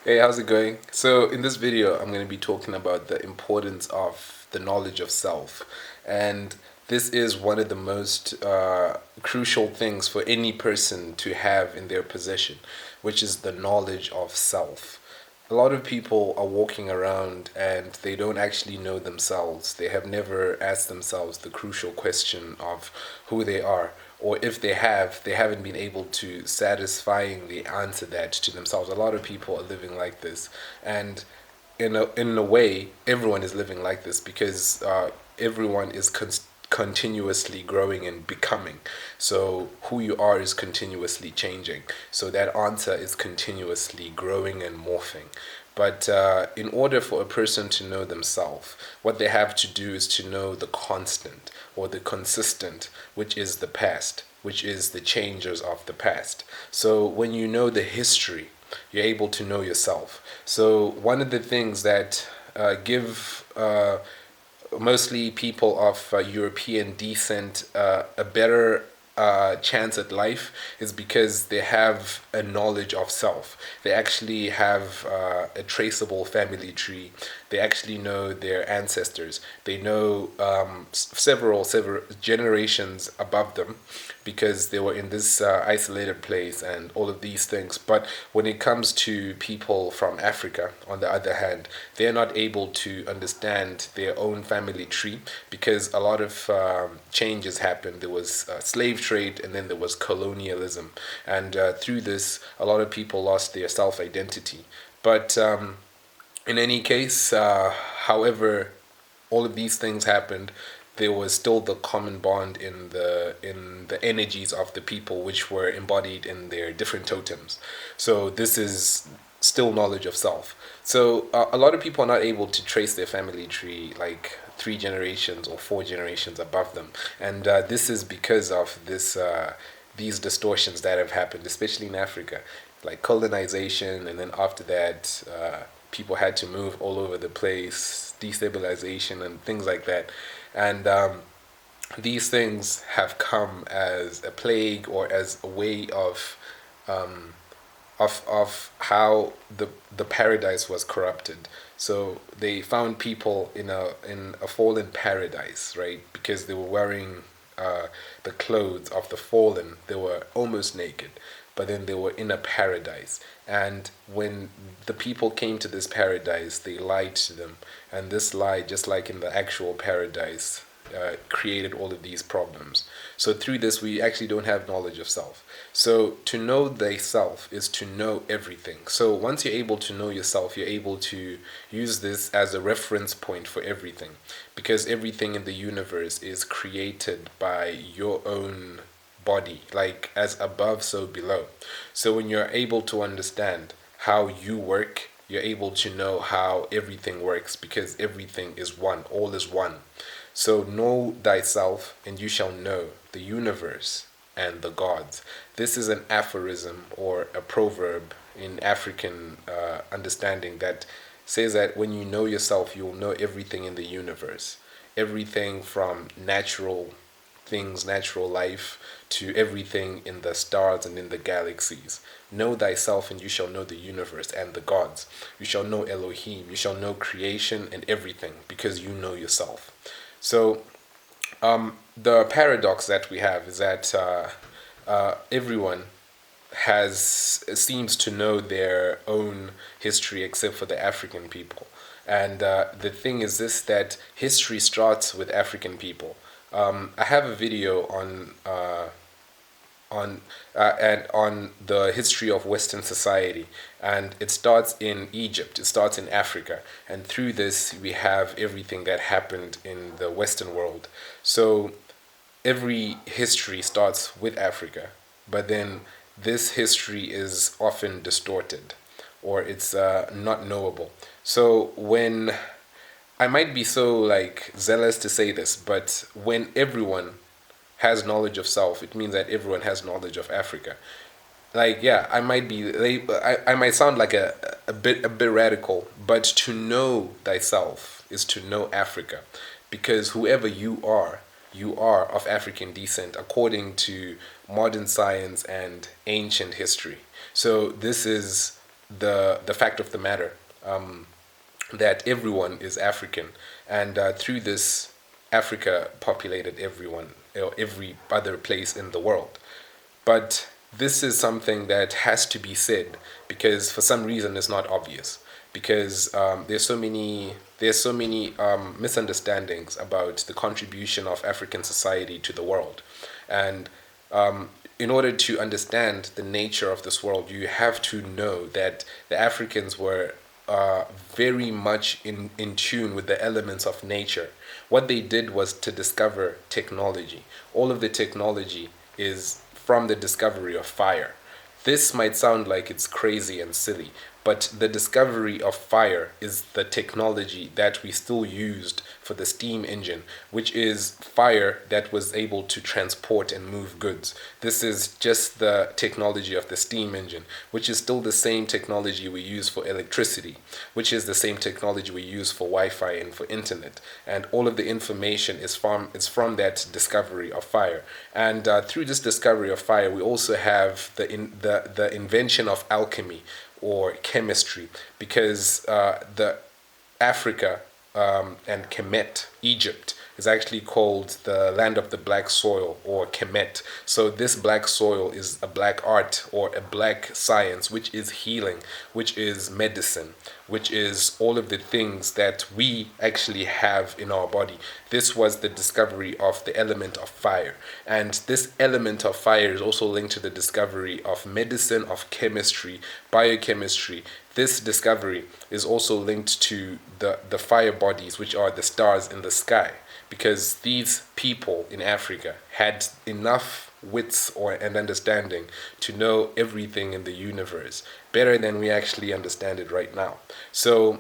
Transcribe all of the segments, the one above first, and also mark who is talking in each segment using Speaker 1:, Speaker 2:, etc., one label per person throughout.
Speaker 1: Hey, how's it going? So, in this video, I'm going to be talking about the importance of the knowledge of self. And this is one of the most crucial things for any person to have in their possession, which is the knowledge of self. A lot of people are walking around and they don't actually know themselves. They have never asked themselves the crucial question of who they are. Or if they have, they haven't been able to satisfyingly answer that to themselves. A lot of people are living like this. And in a way, everyone is living like this because everyone is continuously growing and becoming. So who you are is continuously changing. So that answer is continuously growing and morphing. But in order for a person to know themselves, what they have to do is to know the constant or the consistent, which is the past, which is the changes of the past. So when you know the history, you're able to know yourself. So one of the things that give mostly people of European descent a better chance at life is because they have a knowledge of self. They actually have a traceable family tree. They actually know their ancestors. They know several generations above them because they were in this isolated place and all of these things. But when it comes to people from Africa, on the other hand, they're not able to understand their own family tree because a lot of changes happened. There was slave trade and then there was colonialism. And through this, a lot of people lost their self identity. But in any case, however, all of these things happened, there was still the common bond in the energies of the people, which were embodied in their different totems. So this is still knowledge of self. So a lot of people are not able to trace their family tree like three generations or four generations above them, and this is because of this these distortions that have happened, especially in Africa, like colonization, and then after that, people had to move all over the place, destabilization, and things like that. And these things have come as a plague or as a way of how the paradise was corrupted. So they found people in a fallen paradise, right? Because they were wearing the clothes of the fallen. They were almost naked, but then they were in a paradise. And when the people came to this paradise, they lied to them, and this lie, just like in the actual paradise, created all of these problems. So through this, we actually don't have knowledge of self. So to know thyself is to know everything. So once you're able to know yourself, you're able to use this as a reference point for everything, because everything in the universe is created by your own body, like as above, so below. So when you're able to understand how you work, you're able to know how everything works because everything is one, all is one. So know thyself, and you shall know the universe and the gods. This is an aphorism or a proverb in African understanding that says that when you know yourself, you'll know everything in the universe. Everything from natural things, natural life, to everything in the stars and in the galaxies. Know thyself, and you shall know the universe and the gods. You shall know Elohim. You shall know creation and everything because you know yourself. So the paradox that we have is that everyone has seems to know their own history except for the African people. And the thing is this, that history starts with African people. I have a video on the history of Western society, and it starts in Egypt. It starts in Africa, and through this we have everything that happened in the Western world. So every history starts with Africa, but then this history is often distorted, or it's not knowable. So when I might be so like zealous to say this, but when everyone has knowledge of self, it means that everyone has knowledge of Africa. Like, yeah, I might be, I might sound like a bit radical, but to know thyself is to know Africa, because whoever you are of African descent according to modern science and ancient history. So this is the fact of the matter, that everyone is African, and through this, Africa populated everyone, every other place in the world. But this is something that has to be said because for some reason it's not obvious. Because there's so many misunderstandings about the contribution of African society to the world, and in order to understand the nature of this world, you have to know that the Africans were very much in tune with the elements of nature. What they did was to discover technology. All of the technology is from the discovery of fire. This might sound like it's crazy and silly, but the discovery of fire is the technology that we still used for the steam engine, which is fire that was able to transport and move goods. This is just the technology of the steam engine, which is still the same technology we use for electricity, which is the same technology we use for Wi-Fi and for internet. And all of the information is from that discovery of fire. And through this discovery of fire, we also have the invention of alchemy or chemistry, because the Africa and Kemet, Egypt, is actually called the land of the black soil, or Kemet. So this black soil is a black art or a black science, which is healing, which is medicine, which is all of the things that we actually have in our body. This was the discovery of the element of fire. And this element of fire is also linked to the discovery of medicine, of chemistry, biochemistry. This discovery is also linked to the fire bodies, which are the stars in the sky, because these people in Africa had enough wits and understanding to know everything in the universe better than we actually understand it right now. So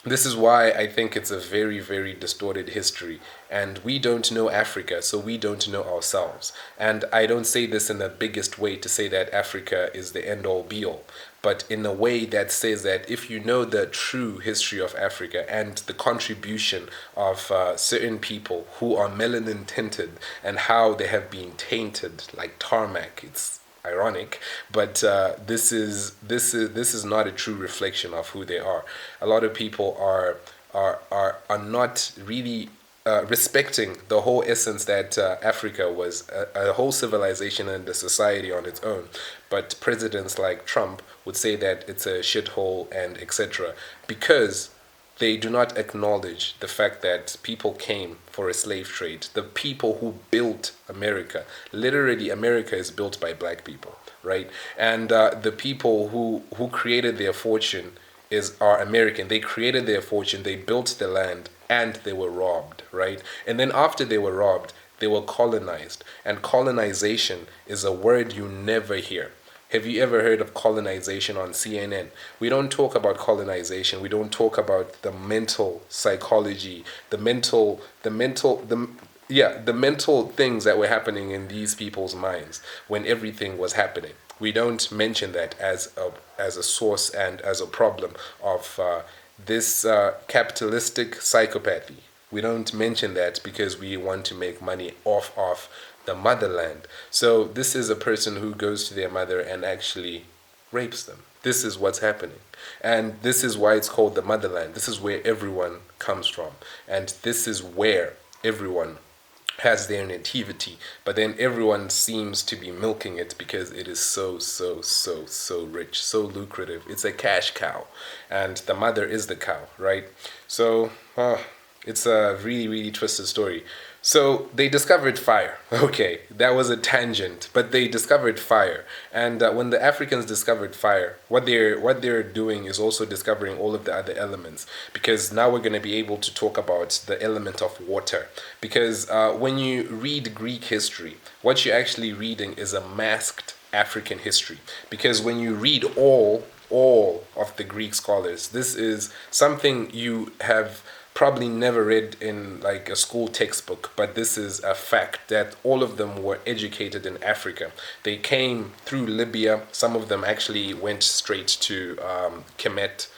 Speaker 1: this is why I think it's a very, very distorted history. And we don't know Africa, so we don't know ourselves. And I don't say this in the biggest way to say that Africa is the end all be all, but in a way that says that if you know the true history of Africa and the contribution of certain people who are melanin tinted and how they have been tainted like tarmac, it's ironic, but this is not a true reflection of who they are. A lot of people are not really respecting the whole essence that Africa was a whole civilization and a society on its own. But presidents like Trump would say that it's a shithole and etc. because they do not acknowledge the fact that people came for a slave trade. The people who built America, literally America is built by black people, right? And the people who created their fortune are American. They created their fortune, they built the land, and they were robbed, right? And then after they were robbed, they were colonized. And colonization is a word you never hear. Have you ever heard of colonization on CNN? We don't talk about colonization. We don't talk about the mental psychology, the mental things that were happening in these people's minds when everything was happening. We don't mention that as a source and as a problem of this capitalistic psychopathy. We don't mention that because we want to make money off of the motherland. So this is a person who goes to their mother and actually rapes them. This is what's happening. And this is why it's called the motherland. This is where everyone comes from. And this is where everyone has their nativity. But then everyone seems to be milking it because it is so rich, so lucrative. It's a cash cow. And the mother is the cow, right? So it's a really, really twisted story. So they discovered fire. Okay, that was a tangent, but they discovered fire. And when the Africans discovered fire, what they're doing is also discovering all of the other elements. Because now we're going to be able to talk about the element of water. Because when you read Greek history, what you're actually reading is a masked African history. Because when you read all of the Greek scholars, this is something you have probably never read in like a school textbook, but this is a fact that all of them were educated in Africa. They came through Libya. Some of them actually went straight to Kemet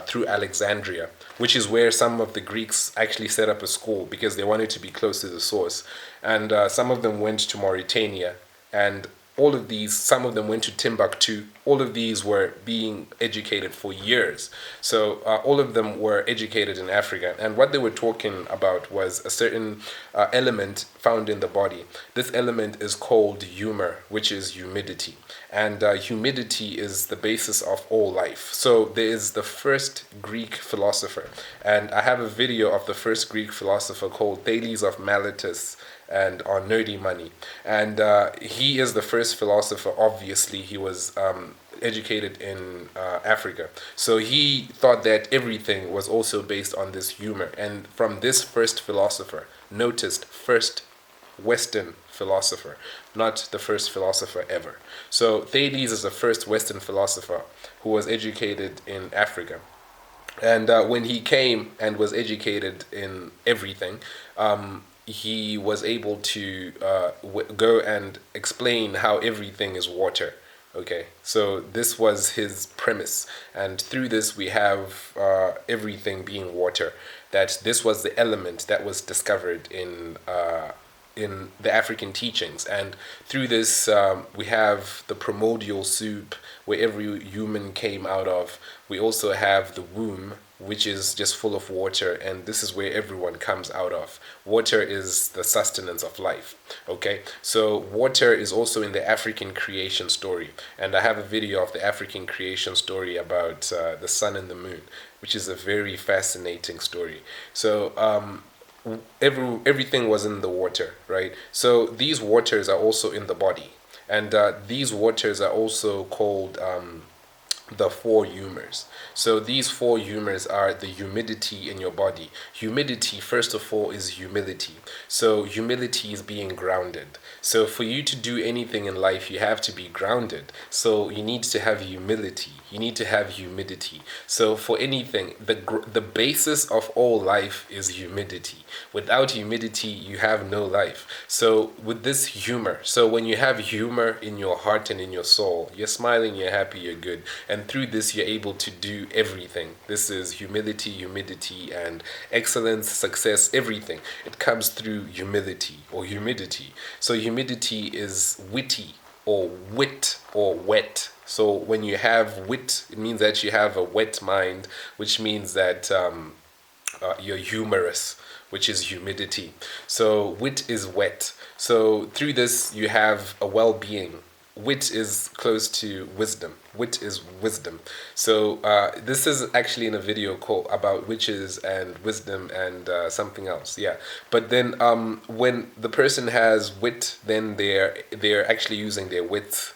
Speaker 1: through Alexandria, which is where some of the Greeks actually set up a school because they wanted to be close to the source. And some of them went to Mauritania, and all of these, some of them went to Timbuktu. All of these were being educated for years. So all of them were educated in Africa. And what they were talking about was a certain element found in the body. This element is called humor, which is humidity. And humidity is the basis of all life. So there is the first Greek philosopher. And I have a video of the first Greek philosopher called Thales of Miletus, and on Nerdy Money. And he is the first philosopher. Obviously, he was educated in Africa. So he thought that everything was also based on this humor. And from this first philosopher, noticed first Western philosopher, not the first philosopher ever. So Thales is the first Western philosopher who was educated in Africa. And when he came and was educated in everything, he was able to go and explain how everything is water. Okay, so this was his premise, and through this we have everything being water. That this was the element that was discovered in the African teachings, and through this we have the primordial soup where every human came out of. We also have the womb, which is just full of water, and this is where everyone comes out of. Water is the sustenance of life. Okay, so water is also in the African creation story, and I have a video of the African creation story about the sun and the moon, which is a very fascinating story. So everything was in the water, right? So these waters are also in the body, and these waters are also called the four humors. So these four humors are the humidity in your body. Humidity, first of all, is humility. So humility is being grounded. So for you to do anything in life, you have to be grounded. So you need to have humility. You need to have humidity. So for anything, the basis of all life is humidity. Without humidity, you have no life. So with this humor, so when you have humor in your heart and in your soul, you're smiling, you're happy, you're good. And through this, you're able to do everything. This is humility, humidity, and excellence, success, everything. It comes through humility or humidity. So humidity is witty or wit or wet. So when you have wit, it means that you have a wet mind, which means that you're humorous, which is humidity. So wit is wet. So through this, you have a well-being. Wit is close to wisdom. Wit is wisdom. So this is actually in a video called about witches and wisdom and something else. Yeah. But then when the person has wit, then they're actually using their wit,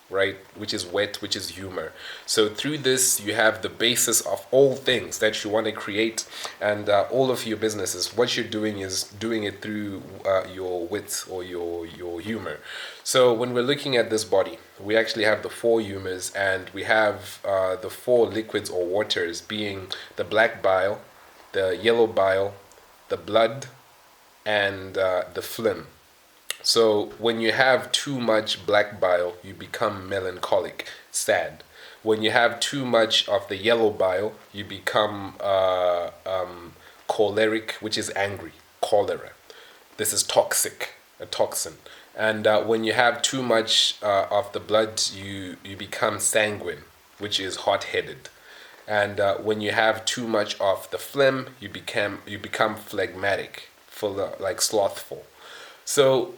Speaker 1: right, which is wet, which is humor. So through this, you have the basis of all things that you want to create, and all of your businesses. What you're doing is doing it through your wit or your humor. So when we're looking at this body, we actually have the four humors, and we have the four liquids or waters, being the black bile, the yellow bile, the blood, and the phlegm. So when you have too much black bile, you become melancholic, sad. When you have too much of the yellow bile, you become choleric, which is angry, cholera. This is toxic, a toxin. And when you have too much of the blood, you become sanguine, which is hot-headed. And when you have too much of the phlegm, you become phlegmatic, full of, like slothful. So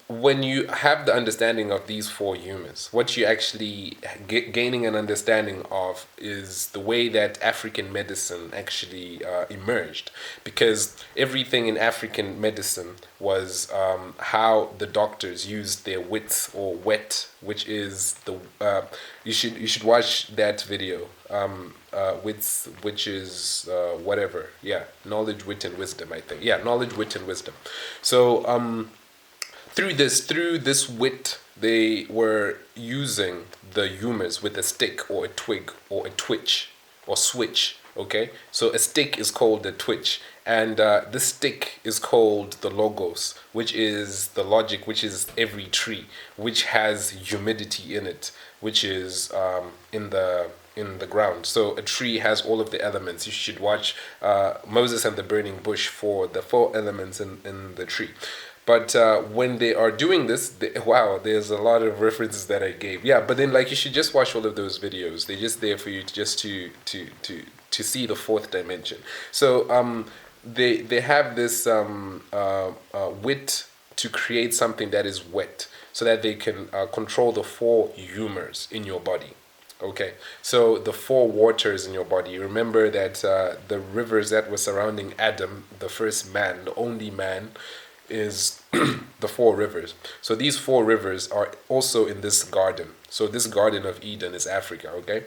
Speaker 1: when you have the understanding of these four humors, what you actually gaining an understanding of is the way that African medicine actually emerged. Because everything in African medicine was how the doctors used their wits or wet, which is the you should watch that video. Wits, which is whatever, yeah, knowledge, wit, and wisdom. I think, yeah, knowledge, wit, and wisdom. So through this wit, they were using the humors with a stick or a twig or a twitch or switch. Okay, so a stick is called a twitch, and this stick is called the logos, which is the logic, which is every tree, which has humidity in it, which is in the ground. So a tree has all of the elements. You should watch Moses and the Burning Bush for the four elements in the tree. But when they are doing this, wow, there's a lot of references that I gave. Yeah, but then like you should just watch all of those videos. They're just there for you to just to see the fourth dimension. So they have this wit to create something that is wet, so that they can control the four humors in your body. Okay, so the four waters in your body. Remember that the rivers that were surrounding Adam, the first man, the only man, is the four rivers. So these four rivers are also in this garden. So this Garden of Eden is Africa. Okay,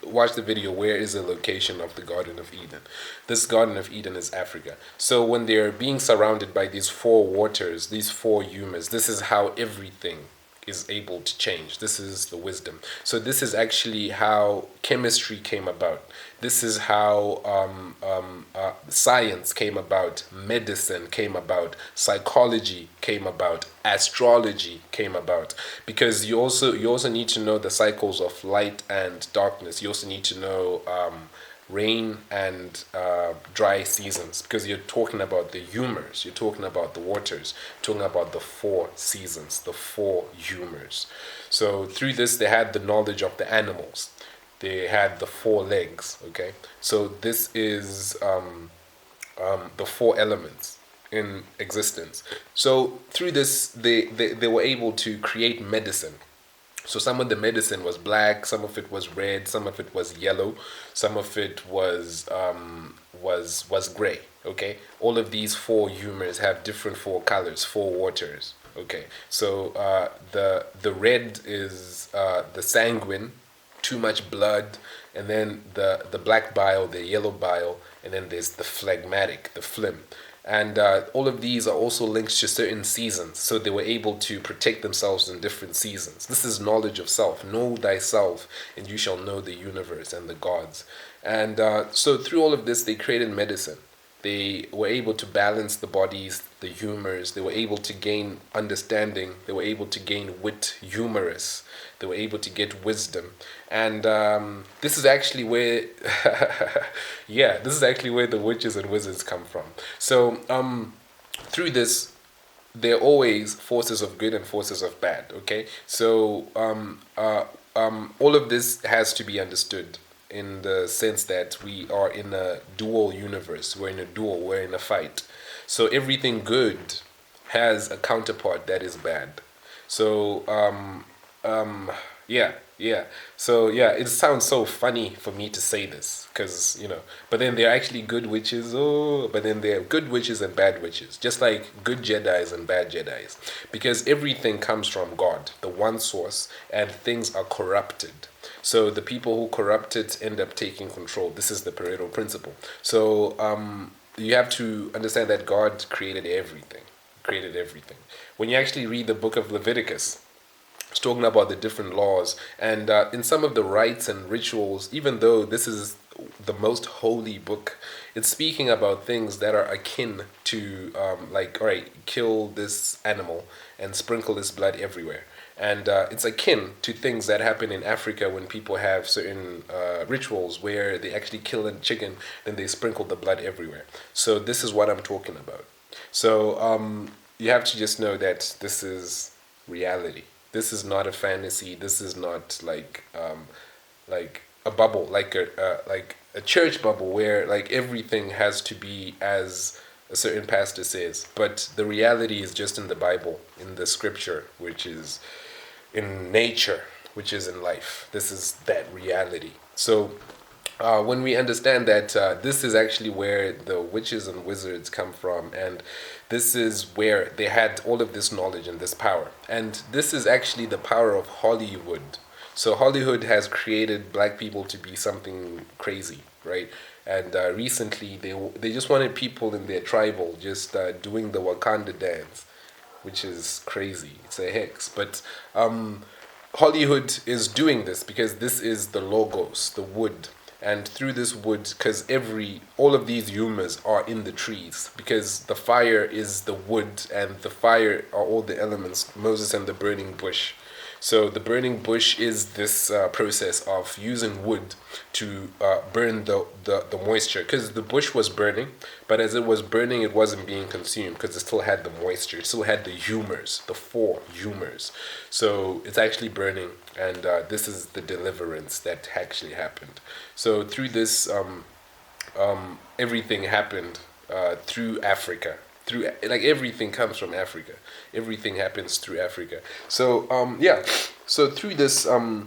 Speaker 1: watch the video. Where is the location of the Garden of Eden? This Garden of Eden is Africa. So when they're being surrounded by these four waters, these four humors, this is how everything is able to change. This is the wisdom. So this is actually how chemistry came about. This is how science came about, medicine came about, psychology came about, astrology came about. Because you also need to know the cycles of light and darkness. You also need to know rain and dry seasons, because you're talking about the humors, you're talking about the waters, talking about the four seasons, the four humors. So through this, they had the knowledge of the animals. They had the four legs. Okay, so this is the four elements in existence. So through this, they were able to create medicine. So some of the medicine was black, some of it was red, some of it was yellow, some of it was gray. Okay, all of these four humors have different four colors, four waters. Okay, so the red is the sanguine, too much blood, and then the black bile, the yellow bile, and then there's the phlegmatic, the phlegm. And all of these are also linked to certain seasons, so they were able to protect themselves in different seasons. This is knowledge of self. Know thyself, and you shall know the universe and the gods. And so through all of this, they created medicine. They were able to balance the bodies, the humors. They were able to gain understanding. They were able to gain wit, humorous. They were able to get wisdom. And this is actually where, yeah, this is actually where the witches and wizards come from. So through this, there are always forces of good and forces of bad. Okay, so all of this has to be understood in the sense that we are in a dual universe. We're in a duel. We're in a fight. So everything good has a counterpart that is bad. So yeah. So yeah, it sounds so funny for me to say this, because but then there are actually good witches. Oh, but then there are good witches and bad witches, just like good Jedis and bad Jedis, because everything comes from God, the one source, and things are corrupted. So the people who corrupt it end up taking control. This is the Pareto principle. So you have to understand that God created everything. Created everything. When you actually read the book of Leviticus, it's talking about the different laws, and in some of the rites and rituals, even though this is the most holy book, it's speaking about things that are akin to like, all right, kill this animal and sprinkle this blood everywhere. And it's akin to things that happen in Africa when people have certain rituals where they actually kill a chicken, then they sprinkle the blood everywhere. So this is what I'm talking about. So you have to just know that this is reality. This is not a fantasy. This is not like a bubble, like a church bubble where like everything has to be as a certain pastor says. But the reality is just in the Bible, in the scripture, which is in nature, which is in life. This is that reality. So when we understand that this is actually where the witches and wizards come from, and this is where they had all of this knowledge and this power, and this is actually the power of Hollywood. So Hollywood has created black people to be something crazy, right? And recently they just wanted people in their tribal just doing the Wakanda dance, which is crazy. It's a hex. But Hollywood is doing this because this is the logos, the wood. And through this wood, because all of these humors are in the trees, because the fire is the wood and the fire are all the elements, Moses and the burning bush. So the burning bush is this process of using wood to burn the moisture, because the bush was burning, but as it was burning, it wasn't being consumed because it still had the moisture, it still had the humors, the four humors. So it's actually burning, and this is the deliverance that actually happened. So through this, everything happened through Africa. Through, like, everything comes from Africa. Everything happens through Africa. So yeah. So through this, I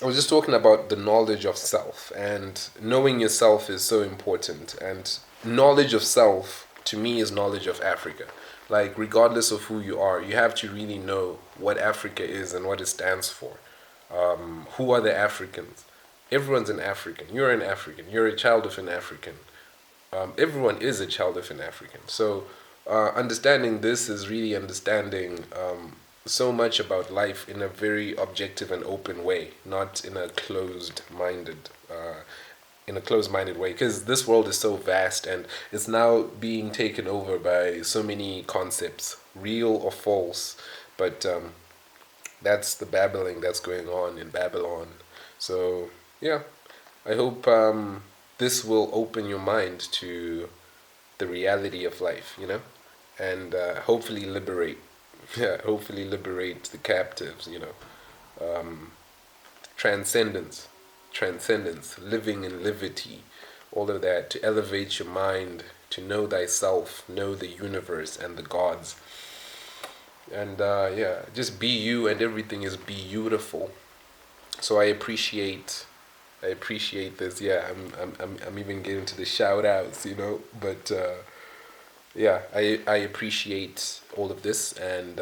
Speaker 1: was just talking about the knowledge of self, and knowing yourself is so important. And knowledge of self to me is knowledge of Africa. Like, regardless of who you are, you have to really know what Africa is and what it stands for. Who are the Africans? Everyone's an African. You're an African. You're a child of an African. Everyone is a child of an African. So, understanding this is really understanding so much about life in a very objective and open way, not in a closed-minded way. Because this world is so vast, and it's now being taken over by so many concepts, real or false. But that's the babbling that's going on in Babylon. So yeah, I hope this will open your mind to the reality of life, and hopefully liberate, yeah, hopefully liberate the captives, transcendence, living in liberty, all of that, to elevate your mind, to know thyself, know the universe and the gods. And yeah, just be you, and everything is beautiful. So I appreciate this. Yeah, I'm even getting to the shout outs, but yeah, I appreciate all of this. And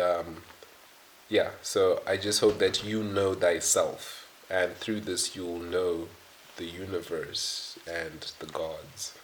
Speaker 1: yeah, so I just hope that you know thyself, and through this you'll know the universe and the gods.